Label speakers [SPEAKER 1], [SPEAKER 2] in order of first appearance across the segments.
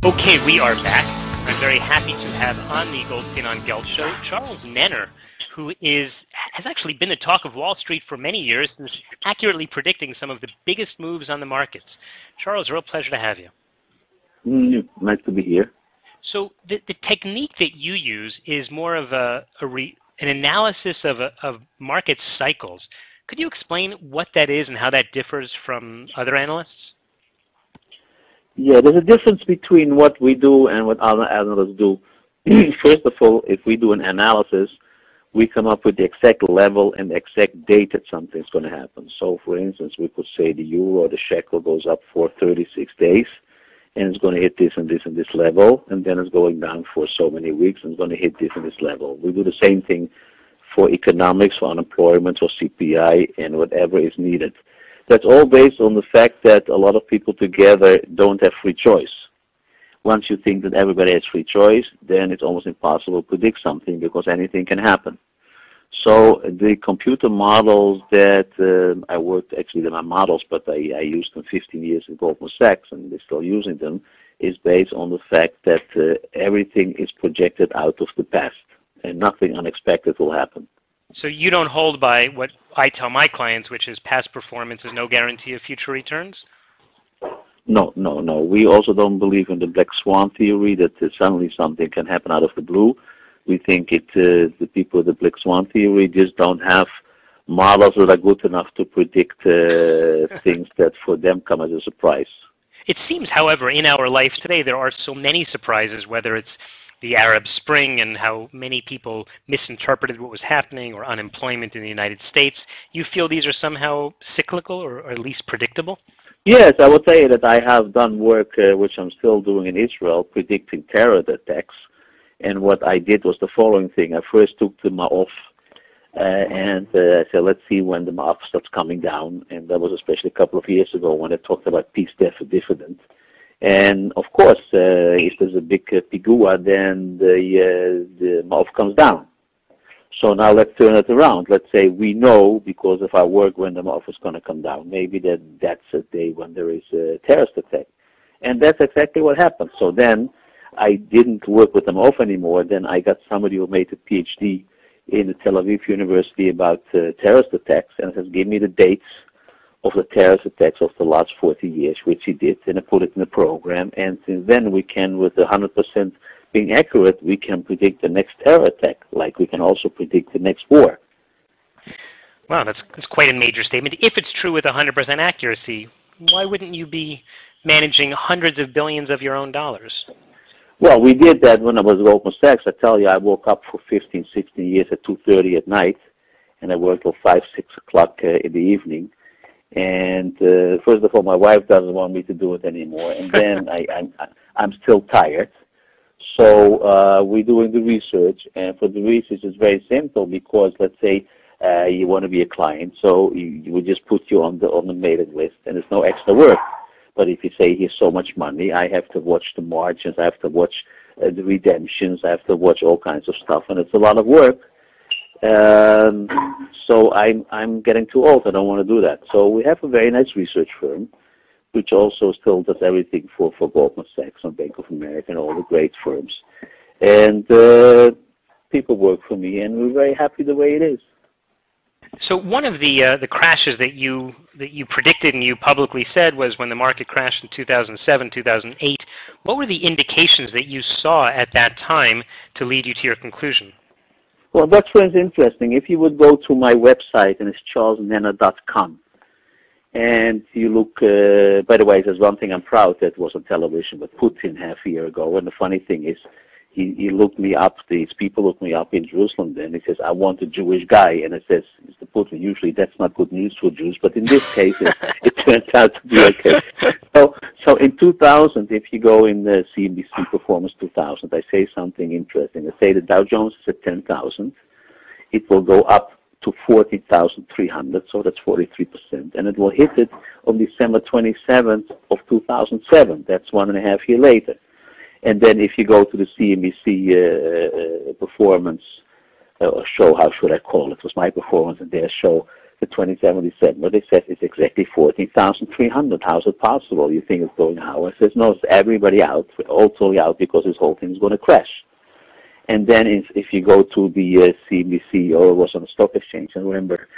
[SPEAKER 1] Okay, we are back. I'm very happy to have on the Goldstein on Gelt show Charles Nenner, who has actually been the talk of Wall Street for many years and is accurately predicting some of the biggest moves on the markets. Charles, real pleasure to have you.
[SPEAKER 2] Nice to be here.
[SPEAKER 1] So the technique that you use is more of an analysis of market cycles. Could you explain what that is and how that differs from other analysts?
[SPEAKER 2] Yeah, there's a difference between what we do and what other analysts do. First of all, if we do an analysis, we come up with the exact level and the exact date that something's going to happen. So, for instance, we could say the euro or the shekel goes up for 36 days, and it's going to hit this and this and this level, and then it's going down for so many weeks, and it's going to hit this and this level. We do the same thing for economics, for unemployment, or CPI, and whatever is needed. That's all based on the fact that a lot of people together don't have free choice. Once you think that everybody has free choice, then it's almost impossible to predict something because anything can happen. So the computer models that I worked, actually they're not models, but I used them 15 years at Goldman Sachs, and they're still using them, is based on the fact that everything is projected out of the past, and nothing unexpected will happen.
[SPEAKER 1] So you don't hold by what I tell my clients, which is past performance is no guarantee of future returns?
[SPEAKER 2] No. We also don't believe in the black swan theory that suddenly something can happen out of the blue. We think the people with the black swan theory just don't have models that are good enough to predict things that for them come as a surprise.
[SPEAKER 1] It seems, however, in our life today there are so many surprises, whether it's the Arab Spring and how many people misinterpreted what was happening, or unemployment in the United States. You feel these are somehow cyclical or at least predictable?
[SPEAKER 2] Yes, I would say that I have done work, which I'm still doing in Israel, predicting terror attacks. And what I did was the following thing. I first took the Ma'of, and I said, let's see when the Ma'of starts coming down. And that was especially a couple of years ago when I talked about peace, death, or dividend. And of course, if there's a big pigua, then the Ma'of comes down. So now let's turn it around. Let's say we know because of our work when the Ma'of is going to come down. Maybe that's a day when there is a terrorist attack. And that's exactly what happened. So then I didn't work with the Ma'of anymore. Then I got somebody who made a PhD in the Tel Aviv University about terrorist attacks, and has given me the dates of the terrorist attacks of the last 40 years, which he did, and I put it in the program. And since then we can, with 100% being accurate, we can predict the next terror attack, like we can also predict the next war.
[SPEAKER 1] Wow, that's quite a major statement. If it's true with 100% accuracy, why wouldn't you be managing hundreds of billions of your own dollars?
[SPEAKER 2] Well, we did that when I was at Goldman Sachs. I tell you, I woke up for 15, 16 years at 2:30 at night, and I worked till 5, 6 o'clock in the evening. And first of all, my wife doesn't want me to do it anymore, and then I'm still tired. So we're doing the research, and for the research it's very simple because let's say you want to be a client, so we just put you on the mailing list, and it's no extra work. But if you say here's so much money, I have to watch the margins, I have to watch the redemptions, I have to watch all kinds of stuff, and it's a lot of work. So I'm getting too old. I don't want to do that. So we have a very nice research firm, which also still does everything for Goldman Sachs and Bank of America and all the great firms. And people work for me, and we're very happy the way it is.
[SPEAKER 1] So one of the crashes that you predicted and you publicly said was when the market crashed in 2007, 2008. What were the indications that you saw at that time to lead you to your conclusion?
[SPEAKER 2] Well, that's what's interesting. If you would go to my website, and it's charlesnenner.com, and you look, by the way, there's one thing I'm proud that was on television with Putin half a year ago, and the funny thing is, he looked me up, these people looked me up in Jerusalem then, he says, I want a Jewish guy, and it says, Mr. Putin, usually that's not good news for Jews, but in this case, it turned out to be okay. So in 2000, if you go in the CNBC Performance 2000, I say something interesting. I say the Dow Jones is at 10,000. It will go up to 40,300, so that's 43%. And it will hit it on December 27th of 2007. That's 1.5 years later. And then if you go to the CNBC performance show, how should I call it? It was my performance and their show. the 27th December, they said it's exactly 14,300. How's it possible? You think it's going how? I says, no, it's everybody out. We're all totally out because this whole thing is going to crash. And then if you go to the CNBC, or it was on the stock exchange, I remember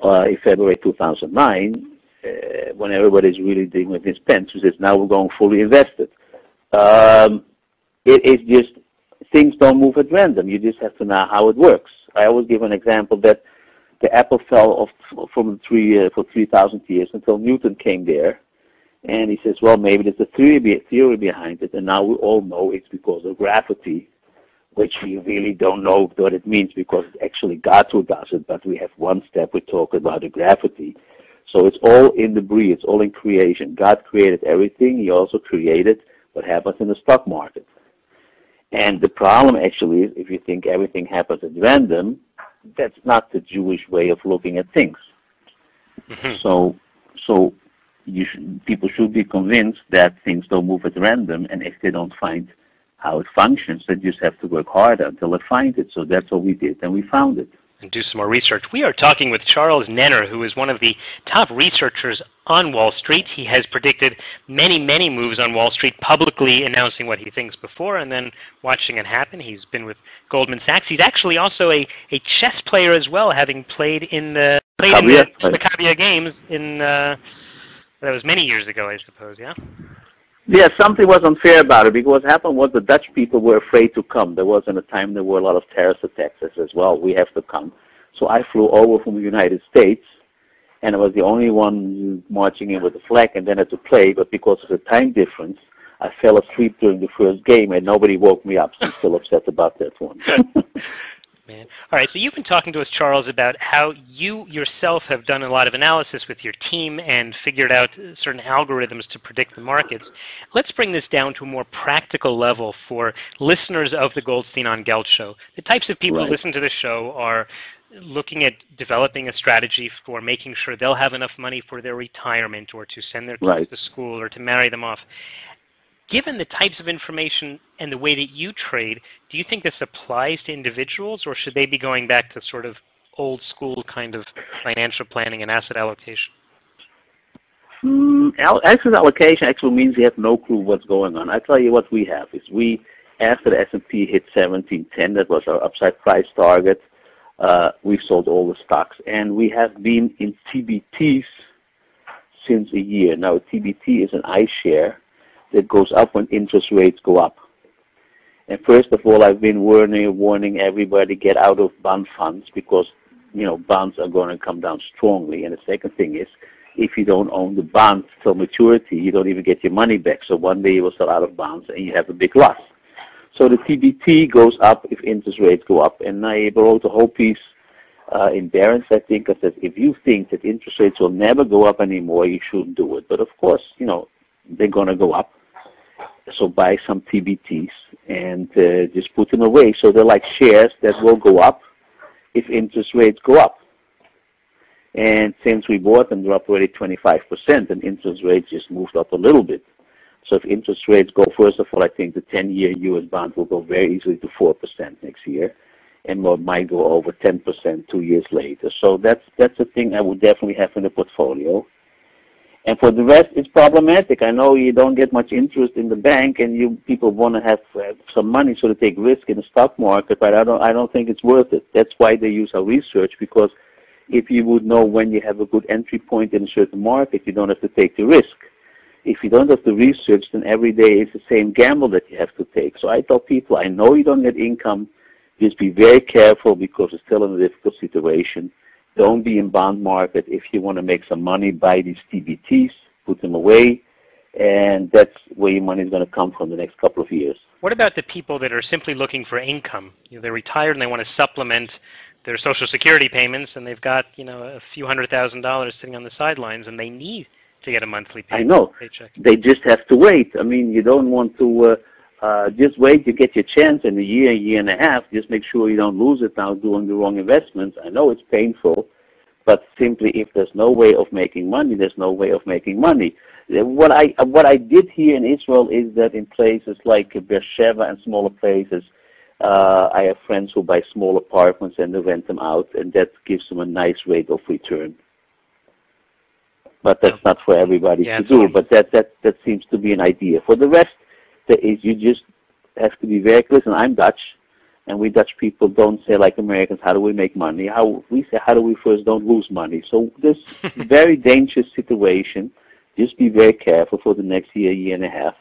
[SPEAKER 2] in February 2009, when everybody's really digging with his pens, he says, now we're going fully invested. It is just, things don't move at random. You just have to know how it works. I always give an example that the apple fell from the tree for 3,000 years until Newton came there. And he says, well, maybe there's a theory behind it. And now we all know it's because of gravity, which we really don't know what it means because it's actually God who does it. But we have one step, we talk about the gravity. So it's all in the Brie, it's all in creation. God created everything. He also created what happens in the stock market. And the problem actually is, if you think everything happens at random, that's not the Jewish way of looking at things. Mm-hmm. So people should be convinced that things don't move at random, and if they don't find how it functions, they just have to work harder until they find it. So that's what we did, and we found it.
[SPEAKER 1] And do some more research. We are talking with Charles Nenner, who is one of the top researchers on Wall Street. He has predicted many, many moves on Wall Street, publicly announcing what he thinks before and then watching it happen. He's been with Goldman Sachs. He's actually also a chess player as well, having played in the Caviar games that was many years ago, I suppose, yeah?
[SPEAKER 2] Yeah, something was unfair about it, because what happened was the Dutch people were afraid to come. There was in a time there were a lot of terrorist attacks as well. We have to come. So I flew over from the United States, and I was the only one marching in with the flag and then had to play. But because of the time difference, I fell asleep during the first game, and nobody woke me up. So I'm still upset about that one.
[SPEAKER 1] Man. All right, so you've been talking to us, Charles, about how you yourself have done a lot of analysis with your team and figured out certain algorithms to predict the markets. Let's bring this down to a more practical level for listeners of the Goldstein on Gelt show. The types of people who listen to the show are looking at developing a strategy for making sure they'll have enough money for their retirement or to send their kids to school or to marry them off. Given the types of information and the way that you trade, do you think this applies to individuals, or should they be going back to sort of old school kind of financial planning and asset allocation?
[SPEAKER 2] Asset allocation actually means you have no clue what's going on. I tell you what we have is after the S&P hit 1710, that was our upside price target, we sold all the stocks. And we have been in TBTs since a year. Now, a TBT is an iShare that goes up when interest rates go up. And first of all, I've been warning everybody, get out of bond funds, because bonds are going to come down strongly. And the second thing is, if you don't own the bonds till maturity, you don't even get your money back. So one day you will sell out of bonds and you have a big loss. So the TBT goes up if interest rates go up. And I wrote a whole piece in Barron's, I think, that says, if you think that interest rates will never go up anymore, you shouldn't do it. But of course, they're going to go up. So buy some TBTs and just put them away. So they're like shares that will go up if interest rates go up. And since we bought them, they're up already 25%, and interest rates just moved up a little bit. So if interest rates go, first of all, I think the 10-year U.S. bond will go very easily to 4% next year, and might go over 10% 2 years later. So that's a thing I would definitely have in the portfolio. And for the rest, it's problematic. I know you don't get much interest in the bank, and people want to have some money, so they take risk in the stock market. But I don't think it's worth it. That's why they use our research, because if you would know when you have a good entry point in a certain market, you don't have to take the risk. If you don't have the research, then every day is the same gamble that you have to take. So I tell people, I know you don't get income. Just be very careful, because it's still in a difficult situation. Don't be in bond market. If you want to make some money, buy these TBTs, put them away, and that's where your money is going to come from the next couple of years.
[SPEAKER 1] What about the people that are simply looking for income? They're retired and they want to supplement their Social Security payments, and they've got a few $100,000 sitting on the sidelines, and they need to get a monthly paycheck.
[SPEAKER 2] I know. They just have to wait. I mean, you don't want to just wait to get your chance in a year and a half. Just make sure you don't lose it now doing the wrong investments. I know it's painful, but simply if there's no way of making money, there's no way of making money. What I did here in Israel is that in places like Beersheba and smaller places, I have friends who buy small apartments and they rent them out, and that gives them a nice rate of return. but that's not for everybody to do.
[SPEAKER 1] Totally.
[SPEAKER 2] But that seems to be an idea. For the rest, you just have to be very clear. And I'm Dutch, and we Dutch people don't say like Americans, how do we make money? We say, how do we first don't lose money? So this very dangerous situation, just be very careful for the next year and a half.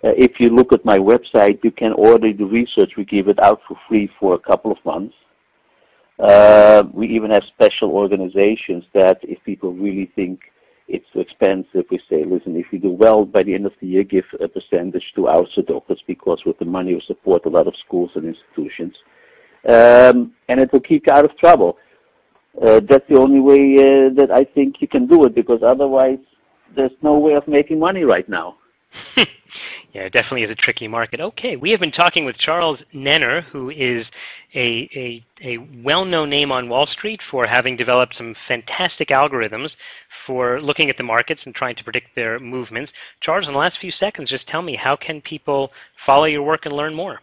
[SPEAKER 2] If you look at my website, you can order the research. We give it out for free for a couple of months. We even have special organizations that if people really think it's too expensive, we say, listen, if you do well by the end of the year, give a percentage to our doctors, because with the money we support a lot of schools and institutions. And it will keep you out of trouble. That's the only way that I think you can do it, because otherwise there's no way of making money right now.
[SPEAKER 1] Yeah, it definitely is a tricky market. Okay, we have been talking with Charles Nenner, who is a well-known name on Wall Street for having developed some fantastic algorithms for looking at the markets and trying to predict their movements. Charles, in the last few seconds, just tell me, how can people follow your work and learn more?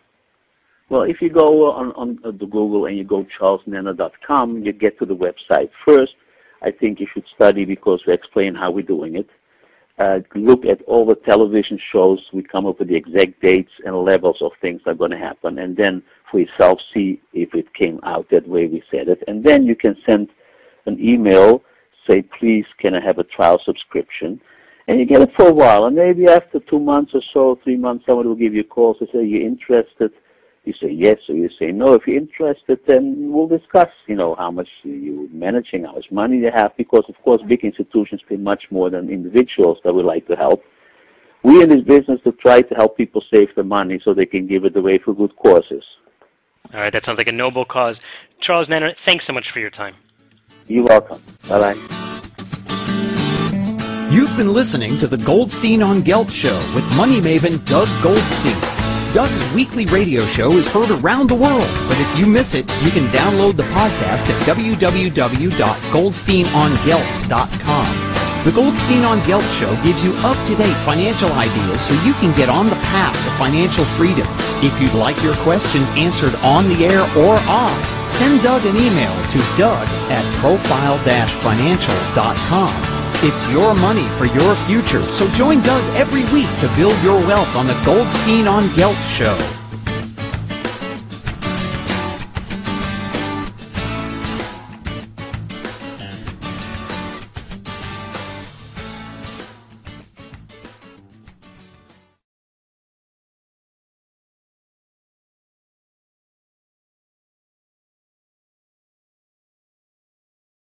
[SPEAKER 2] Well, if you go on the Google and you go charlesnenner.com, you get to the website first. I think you should study, because we explain how we're doing it. Look at all the television shows. We come up with the exact dates and levels of things that are going to happen, and then for yourself see if it came out that way we said it. And then you can send an email, say, please, can I have a trial subscription? And you get it for a while, and maybe after 2 months or so, 3 months, someone will give you a call to say, you're interested? You say yes, or you say no. If you're interested, then we'll discuss, how much you're managing, how much money you have, because, of course, big institutions pay much more than individuals that we like to help. We're in this business to try to help people save the money so they can give it away for good causes.
[SPEAKER 1] All right, that sounds like a noble cause. Charles Nenner, thanks so much for your time.
[SPEAKER 2] You're welcome. Bye-bye.
[SPEAKER 3] You've been listening to the Goldstein on Gelt Show with money maven Doug Goldstein. Doug's weekly radio show is heard around the world, but if you miss it, you can download the podcast at www.goldsteinongelt.com. The Goldstein on Gelt Show gives you up-to-date financial ideas so you can get on the path to financial freedom. If you'd like your questions answered on the air or off, send Doug an email to doug@profile-financial.com. It's your money for your future, so join Doug every week to build your wealth on the Goldstein on Gelt Show.